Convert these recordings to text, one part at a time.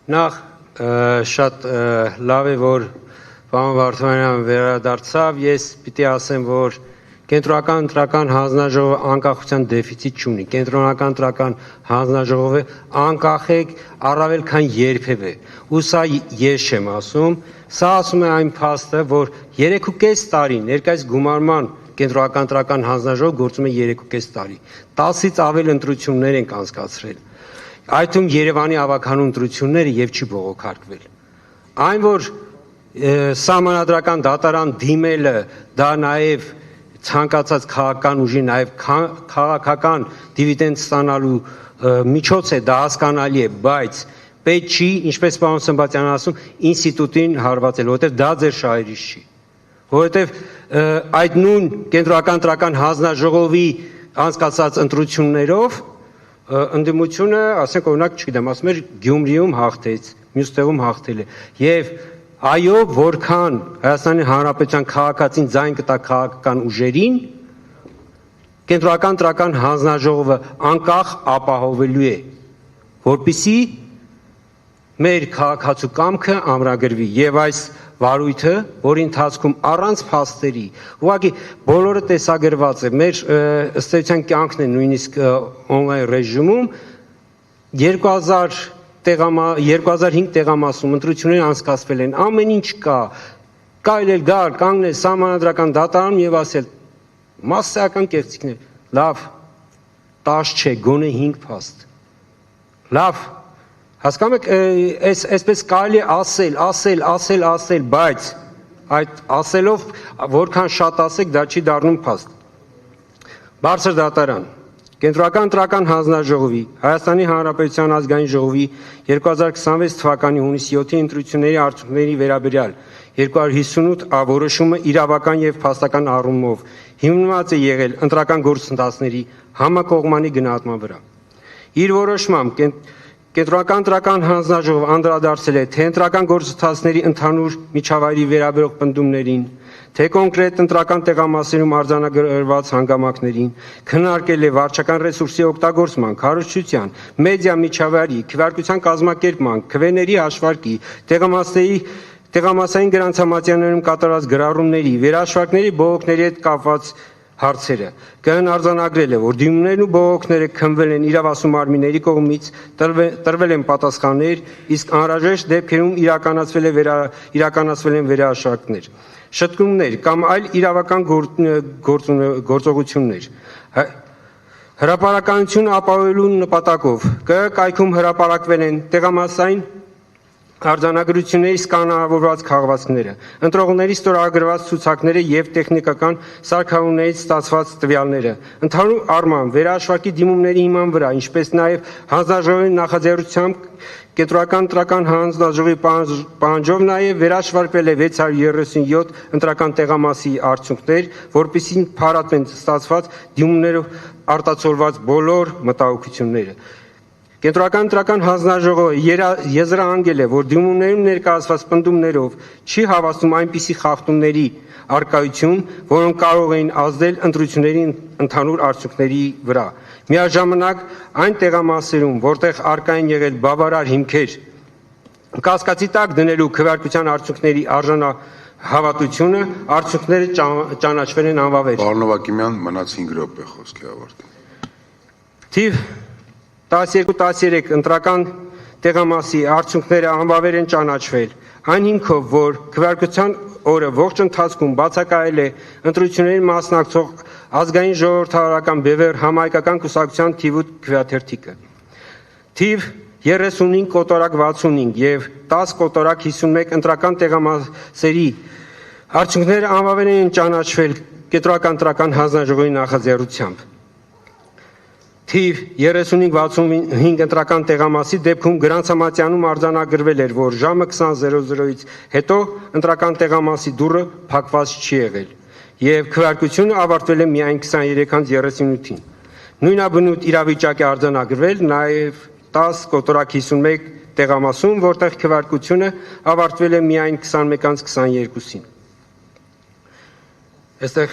Նախ շատ լավ է, որ պարոն Վարդանյան վերադարձավ, ես պիտի ասեմ, որ կենտրոնական ընտրական հանձնաժողովը անկախության դեֆիցիտ չունի, կենտրոնական ընտրական հանձնաժողովը անկախ է առավել քան երբևէ, ու սա ես չեմ ասում, սա ասում է այն փաստը, որ 3.5 տարի ներկայիս գումարման կենտրոնական ընտրական հանձնաժողովը գործում է 3.5 տարի, 10-ից ավել ընտրություններ ենք անցկացրել, այդ թվում Երևանի ավագանու ընտրությունները եւ չի բողոքարկվել, այն որ սահմանադրական դատարան դիմելը դա նաեւ ցանկացած քաղաքական ուժի նաև քաղաքական դիվիդենդ ստանալու միջոց է, դա հասկանալի է, բայց պետք չի, ինչպես պարոն Սմբատյանն ասում, ինստիտուտին հարվածել, որովհետև դա ձեր շահերից չի, որովհետև այդ նույն կենտրոնական ընտրական հանձնաժողովի անցկացած ընտրություններով ընդդիմությունը, ասենք օրինակ, չգիտեմ, ասում էր Գյումրիում հաղթեց, մյուս տեղում հաղթել է, եւ այո, որքան Հայաստանի Հանրապետության քաղաքացին ձայն կտա քաղաքական ուժերին, կենտրոնական ընտրական հանձնաժողովը անկախ ապահովելու է, որպեսզի մեր քաղաքացու կամքը ամրագրվի եւ այս վարույթը, որի ընթացքում առանց փաստերի, ուղղակի բոլորը տեսագրված է, մեր ըստ էության կյանքն է նույնիսկ on-line ռեժիմում 2005 տեղամասում ընտրությունները անցկացվել են, ամեն ինչ կա, կարելի է գալ, կանգնել սահմանադրական դատարանում եւ ասել մասսայական կեղծիքներ, լավ, 10 չէ, գոնե 5 փաստ, լավ, հասկանում եք, այսպես կարելի է ասել, բայց այդ ասելով որքան շատ ասեք, դա չի դառնում փաստ, բարձր դատարան, Կենտրոնական ընտրական հանձնաժողովի, Հայաստանի Հանրապետության ազգային ժողովի 2026 թվականի հունիսի 7-ի ընտրությունների արդյունքների վերաբերյալ 258 որոշումը իրավական եւ փաստական առումով հիմնված է եղել ընտրական գործընթացների համակողմանի գնահատման վրա։ Իր որոշմամբ Կենտրոնական ընտրական հանձնաժողովը անդրադարձել է թե ընտրական գործընթացների ընդհանուր միջավայրի վերաբերող պնդումներին, թե կոնկրետ ընտրական տեղամասերում արձանագրված հանգամանքներին, քննարկել է վարչական ռեսուրսի օգտագործման, քարոզչության, մեդիա միջավայրի, քվեարկության կազմակերպման, քվեների հաշվարկի, տեղամասային գրանցամատյաններում կատարված գրառումների, վերահաշվարկների բողոքների հետ կապված հարցերը կն արձանագրել է, որ դիմումներն ու բողոքները քննվել են իրավասու մարմինների կողմից, տրվել են պատասխաններ, իսկ անհրաժեշտ դեպքերում իրականացվել են վերահաշվարկներ, շտկումներ կամ այլ իրավական գործողություններ։ Հրապարակայնությունը ապահովելու նպատակով կայքում հրապարակվել են տեղամասային արձանագրությունների սկանավորված քաղվածքները, ընտրողների ստորագրված ցուցակները եւ տեխնիկական սարքավորումներից ստացված տվյալները, ընդհանուր առմամբ վերահաշվարկի դիմումների հիման վրա, ինչպես նաեւ հանձնաժողովի նախաձեռնությամբ Կենտրոնական ընտրական հանձնաժողովի պահանջով նաեւ վերահաշվարկվել է 637 ընտրական տեղամասի արդյունքներ, որպեսզի փառատվեն ստացված դիմումներով արտացոլված բոլոր մտահոգությունները։ Կենտրոնական ընտրական հանձնաժողովը եզրահանգել է, որ դիմումներում ներկայացված պնդումներով չի հավաստում այնպիսի խախտումների արկայություն, որոնք կարող էին ազդել ընտրությունների ընդհանուր արդյունքների վրա։ Միաժամանակ այն տեղամասերում, որտեղ արկա են եղել բավարար հիմքեր կասկածի տակ դնելու քվեարկության արդյունքների արժանահավատությունը, արդյունքները ճանաչվել են անվավեր։ Պարոն Նովակիմյան, մնաց 5 րոպե խոսքի ավարտին։ Թիվ 12-13 ընտրական տեղամասի արդյունքները անվավեր են ճանաչվել, այն հիմքով, որ քվեարկության օրը ողջ ընթացքում բացակայել է ընտրությունների մասնակցող ազգային ժողովրդավարական բևեռ համահայկական կուսակցության թիվ 8 քվեաթերթիկը։ Թիվ 35 կոտորակ 65 եւ 10 կոտորակ 51 ընտրական տեղամասերի արդյունքները անվավեր են ճանաչվել Կենտրոնական ընտրական հանձնաժողովի նախաձեռնությամբ։ Թիվ 35-65 ընտրական տեղամասի դեպքում գրանցամատյանում արձանագրվել էր, որ ժամը 20:00-ից հետո ընտրական տեղամասի դուռը փակված չի եղել եւ քվեարկությունը ավարտվել է միայն 23:38-ին։ Նույնաբնույթ իրավիճակ է արձանագրվել նաեւ 10 կոտորակ 51 տեղամասում, որտեղ քվեարկությունը ավարտվել է միայն 21:22-ին։ Այստեղ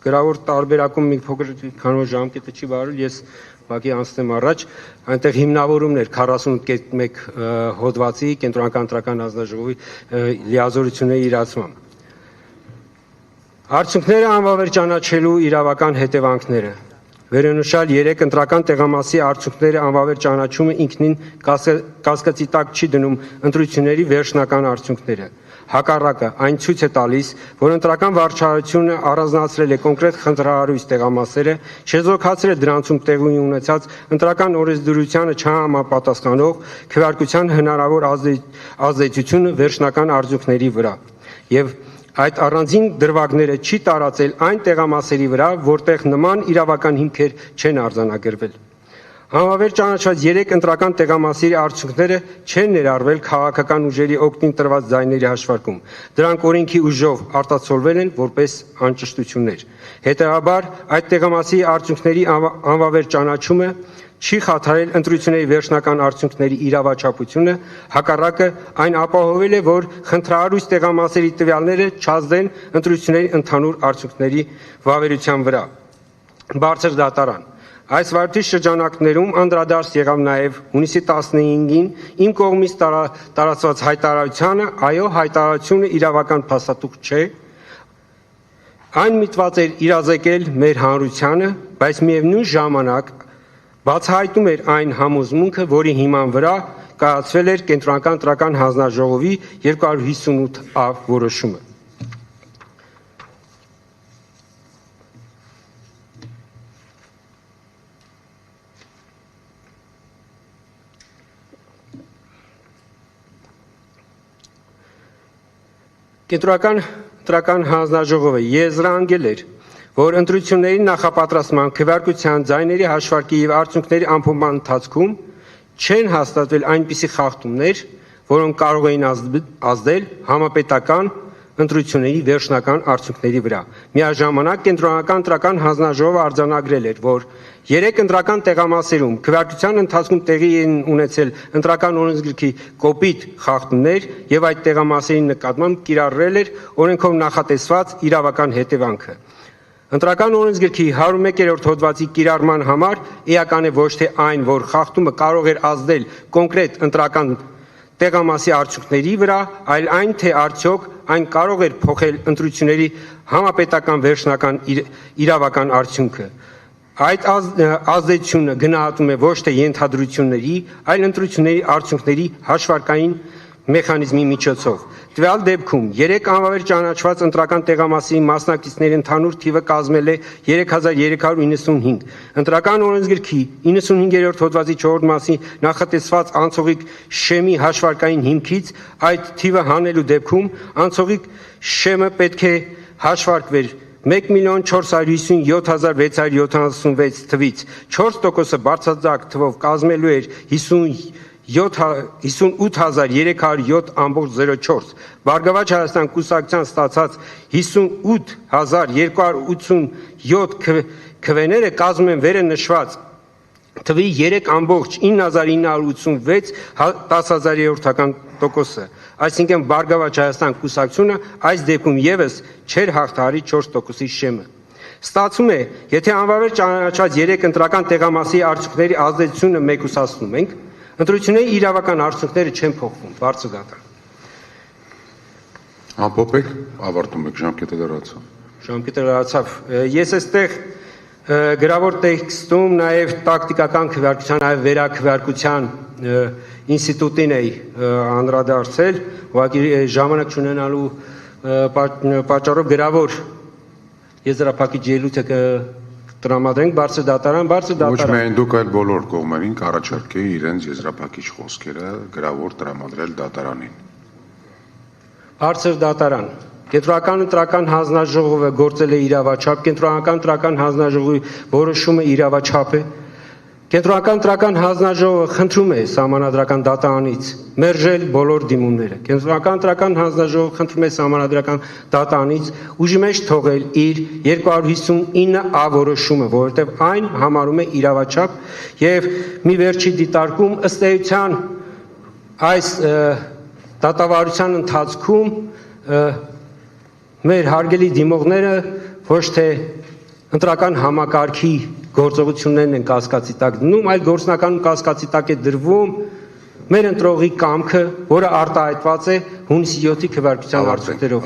գրավոր տարբերակում մի փոքր քանոր ժամկետը չի վարել, ես ուղղակի անցնեմ առաջ, այնտեղ հիմնավորումներ 48.1 հոդվածի կենտրոնական ընտրական հանձնաժողովի լիազորությունների իրացմամբ։ Արդյունքները անվավեր ճանաչելու իրավական հետևանքները։ Վերոնշյալ 3 ընտրական տեղամասի արդյունքները անվավեր ճանաչումը ինքնին կասկածի տակ չի դնում ընտրությունների վերջնական արդյունքները։ Հակառակը, այն ցույց է տալիս, որ ընտրական վարչահարությունը առանձնացրել է կոնկրետ խնդրահարույց տեղամասերը, չեզոքացրել դրանցում տեղի ունեցած ընտրական օրենսդրությանը չհամապատասխանող քվեարկության հնարավոր ազդեցությունը վերջնական արդյունքների վրա եւ այդ առանձին դրվագները չի տարածել այն տեղամասերի վրա, որտեղ նման իրավական հիմքեր չեն արձանագրվել։ Անվավեր ճանաչված 3 ընտրական տեղամասերի արդյունքները չեն ներառվել քաղաքական ուժերի օգտին տրված ձայների հաշվարկում։ Դրանք օրենքի ուժով արտացոլվել են որպես անճշտություններ։ Հետևաբար, այդ տեղամասի արդյունքների անվավեր ճանաչումը չի խաթարել ընտրությունների վերջնական արդյունքների իրավաչափությունը, հակառակը այն ապահովել է, որ խնդրահարույց տեղամասերի տվյալները չազդեն ընտրությունների ընդհանուր արդյունքների վավերության վրա։ Բարձր դատարան։ Այս վարդի շրջանակներում անդրադարձ եղավ նաև հունիսի 15-ին իմ կողմից տարածված հայտարարությանը, այո, հայտարարությունը իրավական փաստաթուղթ չէ, այն միտված էր իրազեկել մեր հանրությանը, բայց միևնույն ժամանակ բացահայտում էր այն համոզմունքը, որի հիման վրա կայացվել էր կենտրոնական ընտրական հանձնաժողովի 258-ա որոշումը։ Կենտրոնական ընտրական հանձնաժողովը եզրահանգել էր, որ ընտրությունների նախապատրաստման, քվեարկության, ձայների հաշվարկի եւ արդյունքների ամփոփման ընթացքում չեն հաստատվել այնպիսի խախտումներ, որոնք կարող էին ազդել համապետական ընտրությունների վերջնական արդյունքների վրա։ Միաժամանակ կենտրոնական ընտրական հանձնաժողովը արձանագրել էր, որ 3 ընտրական տեղամասերում քվեարկության ընթացքում տեղի են ունեցել ընտրական օրենսգրքի կոպիտ խախտումներ եւ այդ տեղամասերի նկատմամբ կիրառել էր օրենքով նախատեսված իրավական հետևանքը։ Ընտրական օրենսգրքի 101-րդ հոդվածի կիրառման համար էական է ոչ թե այն, որ խախտումը կարող էր ազդել կոնկրետ ընտրական տեղամասի արդյունքների վրա, այլ այն, թե արդյոք այն կարող էր փոխել ընտրությունների համապետական վերջնական իրավական արդյունքը։ Այդ ազդեցությունը գնահատում է ոչ թե ենթադրությունների, այլ ընտրությունների արդյունքների հաշվարկային մեխանիզմի միջոցով։ Տվյալ դեպքում 3 անվավեր ճանաչված ընտրական տեղամասի մասնակիցների ընդհանուր թիվը կազմել է 3395։ Ընտրական օրենսգրքի 95-րդ հոդվածի 4-րդ մասի նախատեսված անցողիկ շեմի հաշվարկային հիմքից այդ թիվը հանելու դեպքում անցողիկ շեմը պետք է հաշվարկվեր 1,457,676 թվից 4%-ը բարձրաձակ թվով կազմելու էր 58,307,04, Բարգավաճ Հայաստան կուսակցության ստացած 58,287 քվեները կազմում են վերը նշված թվի 3,9986 10,000%-ը, այսինքն Բարգավաճ Հայաստան կուսակցությունը այս դեպքում եւս չէր հաղթահարի 4%-ի շեմը։ Ստացվում է, եթե անվավեր ճանաչված 3 ընտրական տեղամասի արդյունքների ազդեցությունը մեկուսացնում ենք, ընտրությունների իրավական արդյունքները չեն փոխվում, բարձր դատարան։ Ամփոփեք, ավարտում եք, ժամկետը լրացավ։ Ժամկետը լրացավ։ Ես այստեղ գրավոր տեքստում նաև տակտիկական քվեարկության, նաև վերաքվեարկության ինստիտուտին էի անդրադարձել, ուղղակի ժամանակ չունենալու պատճառով գրավոր եզրափակիչ ելույթը տրամադրենք բարձր դատարան։ Ոչ միայն դուք, այլ բոլոր կողմերին կառաջարկեի իրենց եզրափակիչ խոսքերը գրավոր տրամադրել դատարանին։ Բարձր դատարան։ Կենտրոնական ընտրական հանձնաժողովը գործել է իրավաչափ, կենտրոնական ընտրական հանձնաժողովի որոշումը իրավաչափ է։ Կենտրոնական ընտրական հանձնաժողովը խնդրում է սահմանադրական դատարանից մերժել բոլոր դիմումները։ Կենտրոնական ընտրական հանձնաժողովը խնդրում է սահմանադրական դատարանից ուժի մեջ թողել իր 259-ա որոշումը, որովհետև այն համարում է իրավաչափ եւ մի վերջի դիտարկում ըստ էության այս դատավարության ընթացքում մեր հարգելի դիմողները ոչ թե ընտրական համակարգի գործողություններն են կասկածի տակ դնում, այլ գործնականում կասկածի տակ է դրվում մեր ընտրողի կամքը, որը արտահայտված է հունիսի 7-ի քվեարկության արդյունքներով։